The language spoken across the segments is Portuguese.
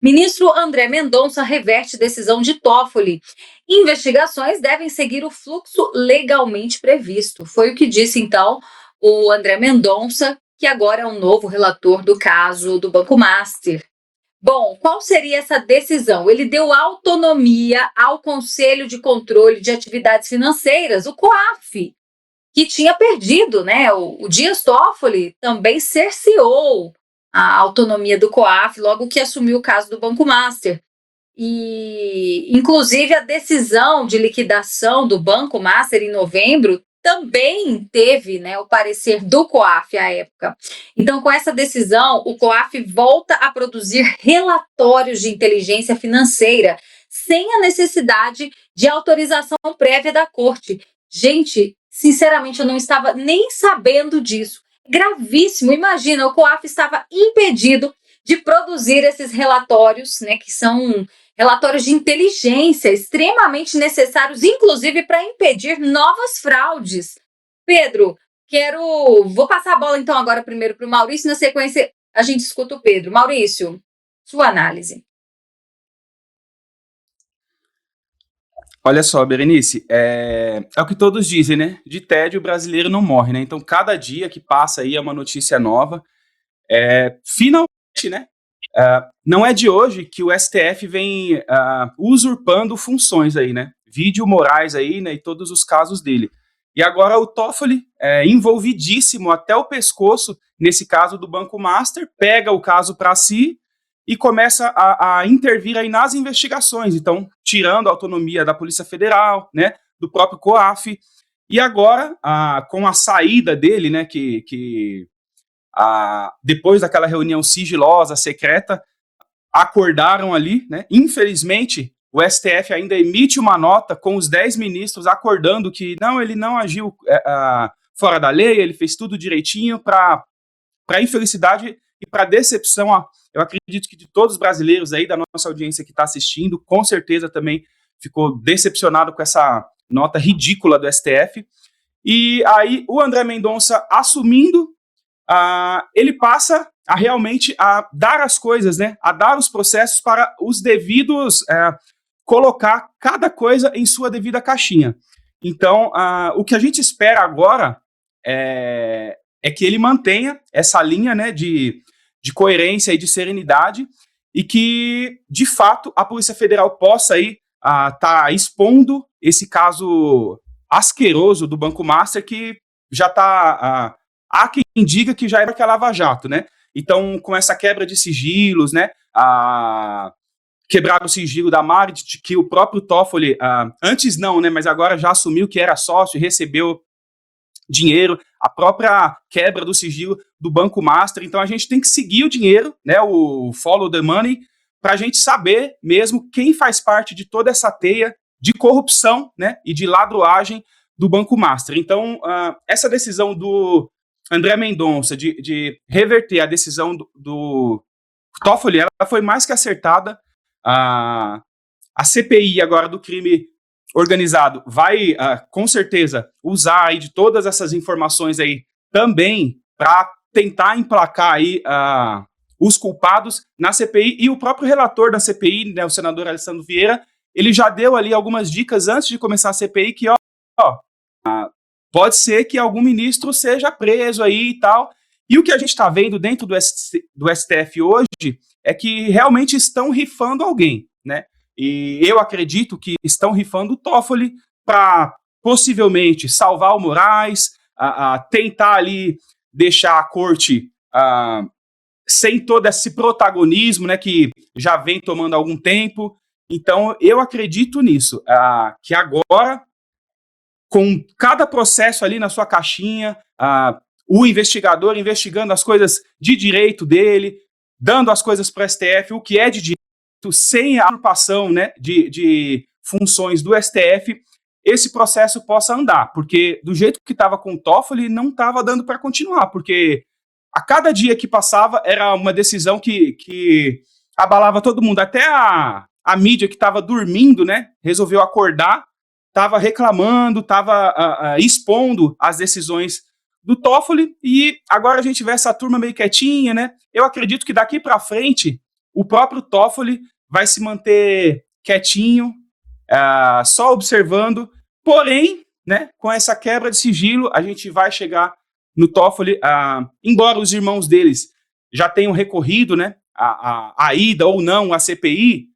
Ministro André Mendonça reverte decisão de Toffoli. Investigações devem seguir o fluxo legalmente previsto. Foi o que disse, então, o André Mendonça, que agora é o novo relator do caso do Banco Master. Bom, qual seria essa decisão? Ele deu autonomia ao Conselho de Controle de Atividades Financeiras, o COAF, que tinha perdido, né? O Dias Toffoli também cerceou a autonomia do COAF logo que assumiu o caso do Banco Master. E, inclusive, a decisão de liquidação do Banco Master em novembro também teve, né, o parecer do COAF à época. Então, com essa decisão, o COAF volta a produzir relatórios de inteligência financeira sem a necessidade de autorização prévia da corte. Gente, sinceramente, eu não estava nem sabendo disso. Gravíssimo. Imagina, o COAF estava impedido de produzir esses relatórios, né, que são relatórios de inteligência extremamente necessários, inclusive para impedir novas fraudes. Pedro, vou passar a bola então agora primeiro para o Maurício, na sequência a gente escuta o Pedro. Maurício, sua análise. Olha só, Berenice, é o que todos dizem, né? De tédio o brasileiro não morre, né? Então, cada dia que passa aí é uma notícia nova. Finalmente, né? Não é de hoje que o STF vem usurpando funções aí, né? Vídeo Moraes aí, né? E todos os casos dele. E agora o Toffoli, envolvidíssimo até o pescoço nesse caso do Banco Master, pega o caso para si e começa a intervir aí nas investigações, então tirando a autonomia da Polícia Federal, né, do próprio COAF, e agora, com a saída dele, né, depois daquela reunião sigilosa, secreta, acordaram ali, né, infelizmente, o STF ainda emite uma nota com os 10 ministros acordando que não, ele não agiu fora da lei, ele fez tudo direitinho para infelicidade e para decepção, eu acredito que de todos os brasileiros aí da nossa audiência que está assistindo, com certeza também ficou decepcionado com essa nota ridícula do STF. E aí o André Mendonça assumindo, ele passa a realmente a dar as coisas, né, a dar os processos para os devidos, colocar cada coisa em sua devida caixinha. Então, o que a gente espera agora é que ele mantenha essa linha, né, de coerência e de serenidade, e que, de fato, a Polícia Federal possa aí tá expondo esse caso asqueroso do Banco Master, que já está... há quem diga que já era que a Lava Jato, né? Então, com essa quebra de sigilos, né, quebrar o sigilo da Mari, que o próprio Toffoli, antes não, né, mas agora já assumiu que era sócio e recebeu dinheiro, a própria quebra do sigilo do Banco Master. Então a gente tem que seguir o dinheiro, né, o follow the money, para a gente saber mesmo quem faz parte de toda essa teia de corrupção, né, e de ladroagem do Banco Master. Então essa decisão do André Mendonça de reverter a decisão do Toffoli, ela foi mais que acertada. A CPI agora do crime organizado vai, com certeza, usar aí de todas essas informações aí também para tentar emplacar aí os culpados na CPI, e o próprio relator da CPI, né, o senador Alessandro Vieira, ele já deu ali algumas dicas antes de começar a CPI que, pode ser que algum ministro seja preso aí e tal. E o que a gente está vendo dentro do STF hoje é que realmente estão rifando alguém, né? E eu acredito que estão rifando o Toffoli para possivelmente salvar o Moraes, tentar ali deixar a corte sem todo esse protagonismo, né, que já vem tomando algum tempo. Então, eu acredito nisso, que agora, com cada processo ali na sua caixinha, o investigador investigando as coisas de direito dele, dando as coisas para o STF, o que é de direito, sem a usurpação, né, de funções do STF, esse processo possa andar, porque do jeito que estava com o Toffoli, não estava dando para continuar, porque a cada dia que passava era uma decisão que abalava todo mundo, até a mídia que estava dormindo, né, resolveu acordar, estava reclamando, estava expondo as decisões do Toffoli, e agora a gente vê essa turma meio quietinha, né? Eu acredito que daqui para frente o próprio Toffoli vai se manter quietinho, só observando, porém, né, com essa quebra de sigilo, a gente vai chegar no Toffoli, embora os irmãos deles já tenham recorrido, né, a ida ou não à CPI,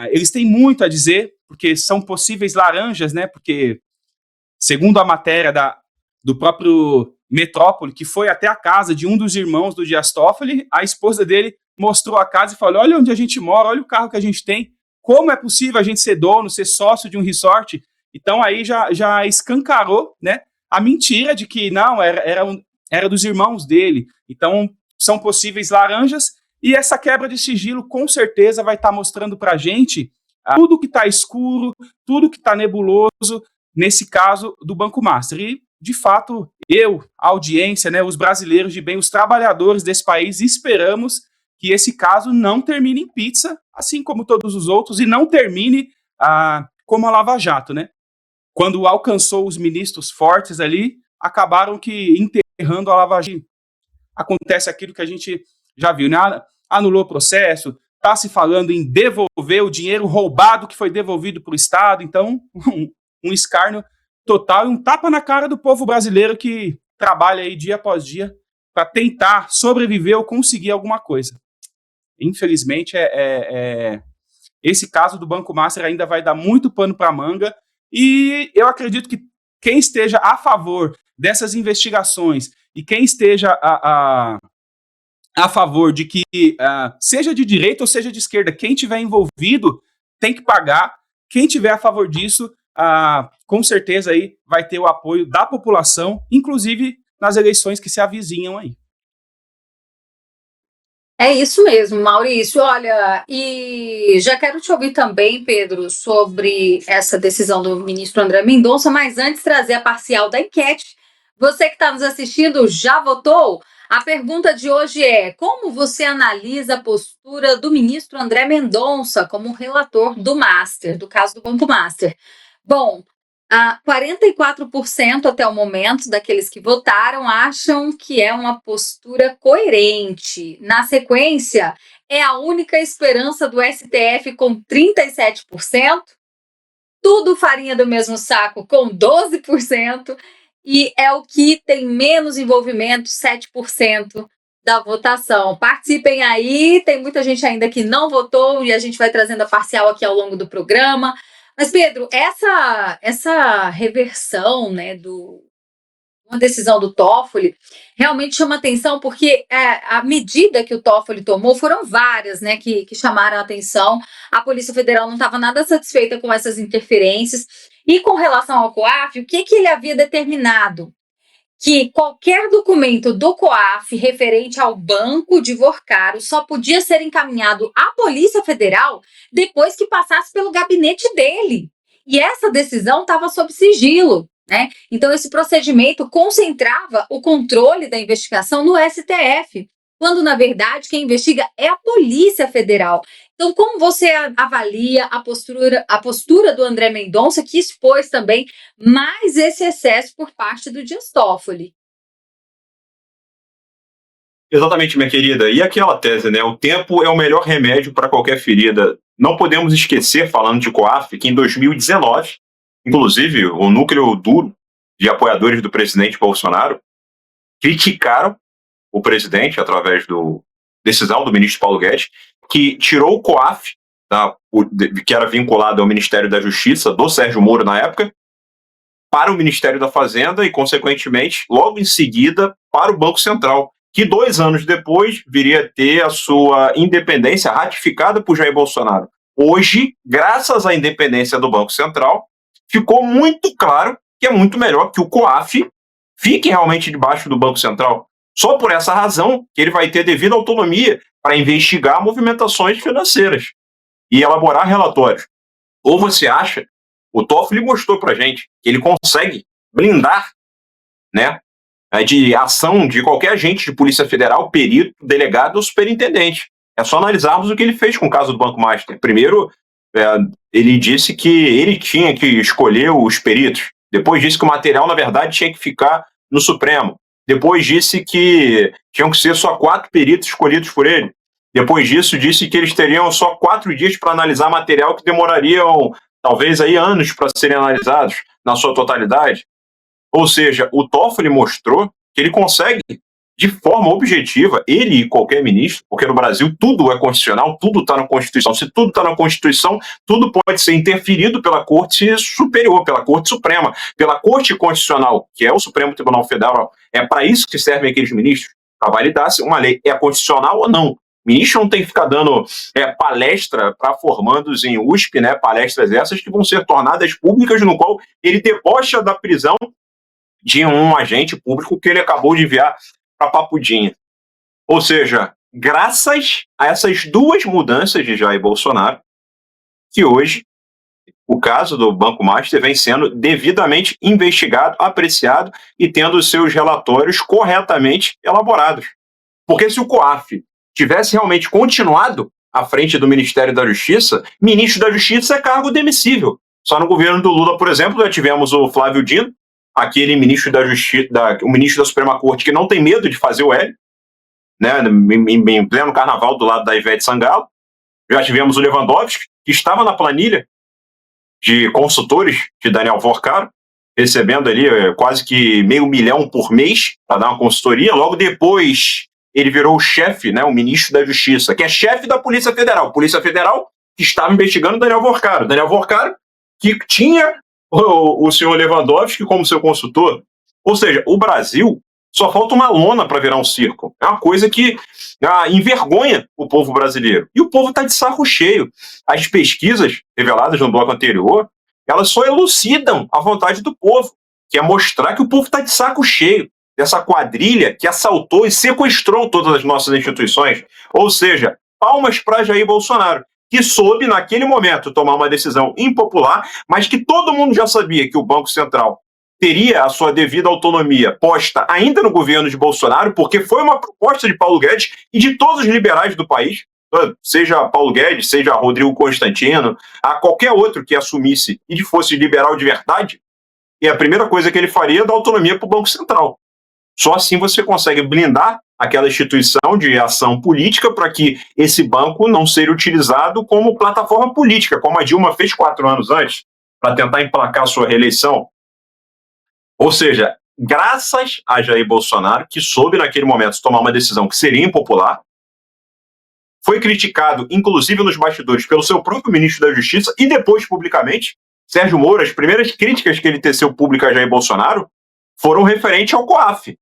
eles têm muito a dizer, porque são possíveis laranjas, né, porque, segundo a matéria do próprio Metrópole, que foi até a casa de um dos irmãos do Dias Toffoli, a esposa dele mostrou a casa e falou: olha onde a gente mora, olha o carro que a gente tem, como é possível a gente ser dono, ser sócio de um resort? Então aí já escancarou, né, a mentira de que não, era dos irmãos dele. Então são possíveis laranjas, e essa quebra de sigilo com certeza vai estar mostrando para a gente tudo que está escuro, tudo que está nebuloso, nesse caso do Banco Master. E, de fato, a audiência, né, os brasileiros de bem, os trabalhadores desse país, esperamos que esse caso não termine em pizza, assim como todos os outros, e não termine como a Lava Jato, né? Quando alcançou os ministros fortes ali, acabaram que enterrando a Lava Jato. Acontece aquilo que a gente já viu, né? Anulou o processo, está se falando em devolver o dinheiro roubado que foi devolvido para o Estado. Então, um escárnio total e um tapa na cara do povo brasileiro que trabalha aí dia após dia para tentar sobreviver ou conseguir alguma coisa. Infelizmente, esse caso do Banco Master ainda vai dar muito pano para manga, e eu acredito que quem esteja a favor dessas investigações e quem esteja a favor de que, seja de direita ou seja de esquerda, quem tiver envolvido tem que pagar. Quem tiver a favor disso, com certeza aí vai ter o apoio da população, inclusive nas eleições que se avizinham aí. É isso mesmo, Maurício. Olha, e já quero te ouvir também, Pedro, sobre essa decisão do ministro André Mendonça, mas antes trazer a parcial da enquete. Você que está nos assistindo, já votou? A pergunta de hoje é: como você analisa a postura do ministro André Mendonça como relator do Master, do caso do Banco Master? Bom, 44% até o momento daqueles que votaram acham que é uma postura coerente. Na sequência, é a única esperança do STF com 37%, tudo farinha do mesmo saco com 12%, e é o que tem menos envolvimento, 7% da votação. Participem aí, tem muita gente ainda que não votou e a gente vai trazendo a parcial aqui ao longo do programa. Mas, Pedro, essa reversão, né, uma decisão do Toffoli realmente chama atenção, porque a medida que o Toffoli tomou foram várias, né, que chamaram a atenção. A Polícia Federal não estava nada satisfeita com essas interferências. E com relação ao COAF, o que ele havia determinado? Que qualquer documento do COAF referente ao banco de Vorcaro só podia ser encaminhado à Polícia Federal depois que passasse pelo gabinete dele. E essa decisão estava sob sigilo, né? Então, esse procedimento concentrava o controle da investigação no STF, quando, na verdade, quem investiga é a Polícia Federal. Então, como você avalia a postura do André Mendonça, que expôs também mais esse excesso por parte do Dias Toffoli? Exatamente, minha querida. E aquela tese, né? O tempo é o melhor remédio para qualquer ferida. Não podemos esquecer, falando de COAF, que em 2019, inclusive, o núcleo duro de apoiadores do presidente Bolsonaro criticaram o presidente, através da decisão do ministro Paulo Guedes, que tirou o COAF, que era vinculado ao Ministério da Justiça, do Sérgio Moro na época, para o Ministério da Fazenda e, consequentemente, logo em seguida, para o Banco Central, que 2 anos depois viria a ter a sua independência ratificada por Jair Bolsonaro. Hoje, graças à independência do Banco Central, ficou muito claro que é muito melhor que o COAF fique realmente debaixo do Banco Central. Só por essa razão que ele vai ter devida autonomia para investigar movimentações financeiras e elaborar relatórios. Ou você acha, o Toffoli mostrou para a gente que ele consegue blindar, né, de ação de qualquer agente de Polícia Federal, perito, delegado ou superintendente. É só analisarmos o que ele fez com o caso do Banco Master. Primeiro, ele disse que ele tinha que escolher os peritos. Depois disse que o material, na verdade, tinha que ficar no Supremo. Depois disse que tinham que ser só 4 peritos escolhidos por ele. Depois disso, disse que eles teriam só 4 dias para analisar material que demorariam talvez aí anos para serem analisados na sua totalidade. Ou seja, o Toffoli mostrou que ele consegue, de forma objetiva, ele e qualquer ministro, porque no Brasil tudo é constitucional, tudo está na Constituição. Se tudo está na Constituição, tudo pode ser interferido pela Corte Superior, pela Corte Suprema, pela Corte Constitucional, que é o Supremo Tribunal Federal. É para isso que servem aqueles ministros, para validar se uma lei é constitucional ou não. O ministro não tem que ficar dando palestra para formandos em USP, né, palestras essas que vão ser tornadas públicas, no qual ele debocha da prisão de um agente público que ele acabou de enviar para Papudinha. Ou seja, graças a essas 2 mudanças de Jair Bolsonaro, que hoje o caso do Banco Master vem sendo devidamente investigado, apreciado e tendo os seus relatórios corretamente elaborados. Porque se o COAF tivesse realmente continuado à frente do Ministério da Justiça, ministro da Justiça é cargo demissível. Só no governo do Lula, por exemplo, já tivemos o Flávio Dino, aquele ministro da Justiça, o ministro da Suprema Corte que não tem medo de fazer o L, né, em pleno carnaval do lado da Ivete Sangalo. Já tivemos o Lewandowski, que estava na planilha de consultores de Daniel Vorcaro, recebendo ali quase que R$500 mil por mês para dar uma consultoria. Logo depois, ele virou o chefe, né, o ministro da Justiça, que é chefe da Polícia Federal. Polícia Federal que estava investigando Daniel Vorcaro. Daniel Vorcaro que tinha o senhor Lewandowski como seu consultor. Ou seja, o Brasil só falta uma lona para virar um circo. É uma coisa que envergonha o povo brasileiro. E o povo está de saco cheio. As pesquisas reveladas no bloco anterior, elas só elucidam a vontade do povo, que é mostrar que o povo está de saco cheio dessa quadrilha que assaltou e sequestrou todas as nossas instituições. Ou seja, palmas para Jair Bolsonaro, que soube, naquele momento, tomar uma decisão impopular, mas que todo mundo já sabia que o Banco Central teria a sua devida autonomia posta ainda no governo de Bolsonaro, porque foi uma proposta de Paulo Guedes e de todos os liberais do país, seja Paulo Guedes, seja Rodrigo Constantino, a qualquer outro que assumisse e fosse liberal de verdade, e a primeira coisa que ele faria é dar autonomia para o Banco Central. Só assim você consegue blindar aquela instituição de ação política para que esse banco não seja utilizado como plataforma política, como a Dilma fez 4 anos antes, para tentar emplacar sua reeleição. Ou seja, graças a Jair Bolsonaro, que soube naquele momento tomar uma decisão que seria impopular, foi criticado, inclusive nos bastidores, pelo seu próprio ministro da Justiça e depois publicamente, Sérgio Moro. As primeiras críticas que ele teceu público a Jair Bolsonaro foram referentes ao COAF.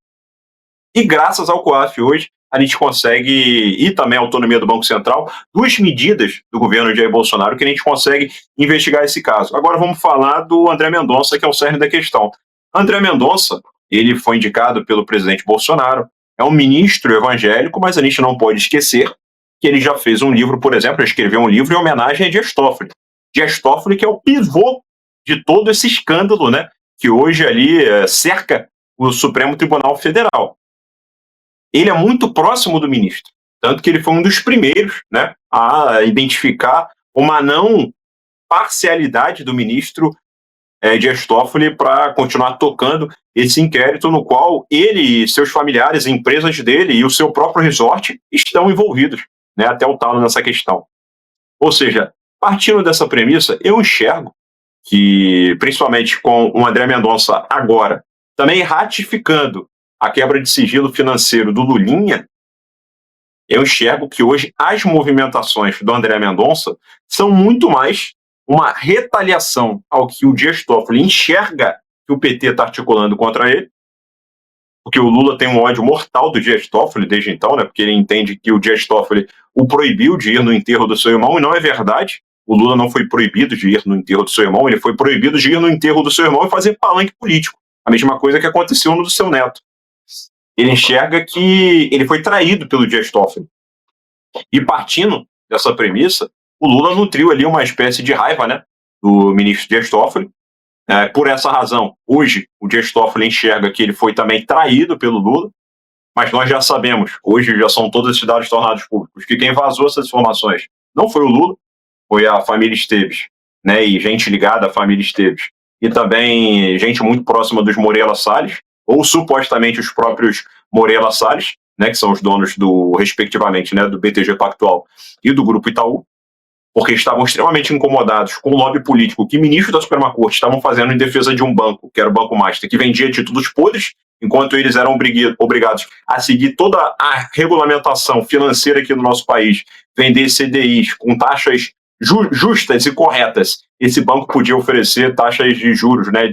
E graças ao COAF hoje, a gente consegue, e também a autonomia do Banco Central, 2 medidas do governo de Jair Bolsonaro que a gente consegue investigar esse caso. Agora vamos falar do André Mendonça, que é o cerne da questão. André Mendonça, ele foi indicado pelo presidente Bolsonaro, é um ministro evangélico, mas a gente não pode esquecer que ele já fez um livro, por exemplo, escreveu um livro em homenagem a Dias Toffoli. Dias Toffoli, que é o pivô de todo esse escândalo, né, que hoje ali cerca o Supremo Tribunal Federal. Ele é muito próximo do ministro, tanto que ele foi um dos primeiros, né, a identificar uma não parcialidade do ministro Dias Toffoli para continuar tocando esse inquérito no qual ele e seus familiares, empresas dele e o seu próprio resort estão envolvidos, né, até o talo nessa questão. Ou seja, partindo dessa premissa, eu enxergo que, principalmente com o André Mendonça agora, também ratificando a quebra de sigilo financeiro do Lulinha, eu enxergo que hoje as movimentações do André Mendonça são muito mais uma retaliação ao que o Dias Toffoli enxerga que o PT está articulando contra ele, porque o Lula tem um ódio mortal do Dias Toffoli desde então, né, porque ele entende que o Dias Toffoli o proibiu de ir no enterro do seu irmão, e não é verdade. O Lula não foi proibido de ir no enterro do seu irmão, ele foi proibido de ir no enterro do seu irmão e fazer palanque político. A mesma coisa que aconteceu no do seu neto. Ele enxerga que ele foi traído pelo Dias Toffoli. E partindo dessa premissa, o Lula nutriu ali uma espécie de raiva, né, do ministro Dias Toffoli. Por essa razão, hoje o Dias Toffoli enxerga que ele foi também traído pelo Lula, mas nós já sabemos, hoje já são todos esses dados tornados públicos, que quem vazou essas informações não foi o Lula, foi a família Esteves, né, e gente ligada à família Esteves, e também gente muito próxima dos Moreira Salles, ou supostamente os próprios Moreira Salles, né, que são os donos respectivamente, né, do BTG Pactual e do Grupo Itaú, porque estavam extremamente incomodados com o lobby político que ministros da Suprema Corte estavam fazendo em defesa de um banco, que era o Banco Master, que vendia títulos podres, enquanto eles eram obrigados a seguir toda a regulamentação financeira aqui no nosso país, vender CDIs com taxas justas e corretas. Esse banco podia oferecer taxas de juros, né,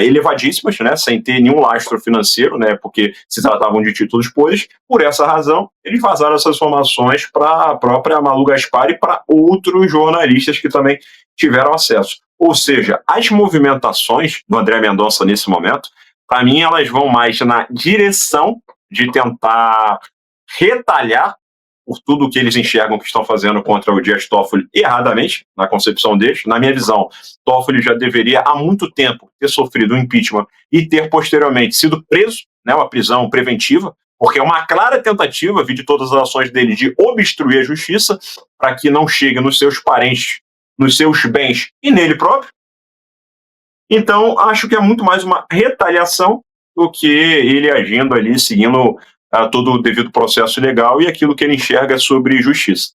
elevadíssimas, né, sem ter nenhum lastro financeiro, né, porque se tratavam de títulos podres. Por essa razão, eles vazaram essas informações para a própria Malu Gaspar e para outros jornalistas que também tiveram acesso. Ou seja, as movimentações do André Mendonça nesse momento, para mim, elas vão mais na direção de tentar retalhar por tudo que eles enxergam que estão fazendo contra o Dias Toffoli erradamente, na concepção deles. Na minha visão, Toffoli já deveria há muito tempo ter sofrido um impeachment e ter posteriormente sido preso, né, uma prisão preventiva, porque é uma clara tentativa, de todas as ações dele, de obstruir a justiça para que não chegue nos seus parentes, nos seus bens e nele próprio. Então, acho que é muito mais uma retaliação do que ele agindo ali, seguindo todo o devido processo legal e aquilo que ele enxerga sobre justiça.